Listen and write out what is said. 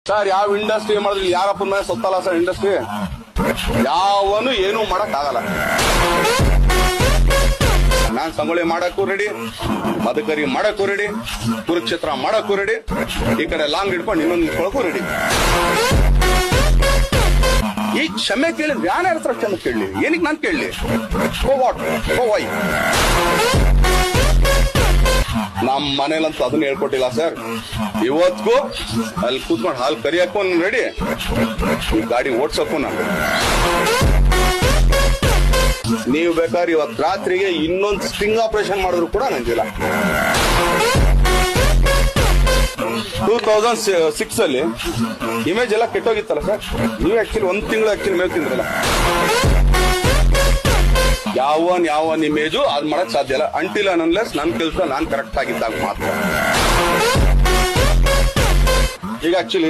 Sir ಯಾವ industry ಮಾಡಿದ್ರಿ ಯಾರಪ್ಪನ ಮೇಲೆ ಸೊತ್ತಲ್ಲ ಸರ್ ಇಂಡಸ್ಟ್ರಿ ಯಾವನು ಏನು ಮಾಡಕ್ ಆಗಲ್ಲ. ನಾನ್ ಸಂಗೊಳ್ಳಿ ಮಾಡಕ್ಕೂ ರೆಡಿ, ಮದಕರಿ ಮಾಡಕ್ಕೂ ರೆಡಿ, ಕುರುಕ್ಷೇತ್ರ ಮಾಡಕ್ಕೂ ರೆಡಿ, ಈ ಕಡೆ ಲಾಂಗ್ ಹಿಡ್ಕೊಂಡು ಇನ್ನೊಂದು ನಿಂತ್ಕೊಳಕ್ಕೂ ರೆಡಿ. ಈ ಕ್ಷಮೆ ಕೇಳಿ ಯಾರ ಹತ್ರ ಕ್ಷಮೆ ಕೇಳಲಿ? ಏನಕ್ಕೆ ನಾನು ಕೇಳಲಿ? ವೈ ನಮ್ಮ ಮನೇಲಂತೂ ಅದನ್ನ ಹೇಳ್ಕೊಟ್ಟಿಲ್ಲ ಸರ್. ಇವತ್ಗೂ ಅಲ್ಲಿ ಕೂತ್ಕೊಂಡು ಹಾಲು ಕರಿಯಕ್ಕೂ ರೆಡಿ, ಈ ಗಾಡಿ ಓಡ್ಸಕ್ಕೂ ನಾನು. ನೀವು ಬೇಕಾದ್ರೆ ಇವತ್ತು ರಾತ್ರಿಗೆ ಇನ್ನೊಂದು ಸ್ಟಿಂಗ್ ಆಪರೇಷನ್ ಮಾಡಿದ್ರು ಕೂಡ ನಂಗಿಲ್ಲ. 2006 ಅಲ್ಲಿ ಇಮೇಜ್ ಎಲ್ಲ ಕೆಟ್ಟೋಗಿತ್ತಲ್ಲ ಸರ್. ನೀವು ಆಕ್ಚುಲಿ ಒಂದ್ ತಿಂಗಳು ಆಕ್ಚುಲಿ ಮೇವ್ ತಿಂದ್ರಲ್ಲ. ಯಾವನ್ ಇಮೇಜು ಅದ್ ಮಾಡಕ್ ಸಾಧ್ಯ ಇಲ್ಲ ಅಂಟಿಲ್ ಅನ್ಲೆಸ್ ನನ್ ಕೆಲಸ ನಾನ್ ಕರೆಕ್ಟ್ ಆಗಿದ್ದಾಗ ಮಾತ್ರ. ಈಗ ಆಕ್ಚುಲಿ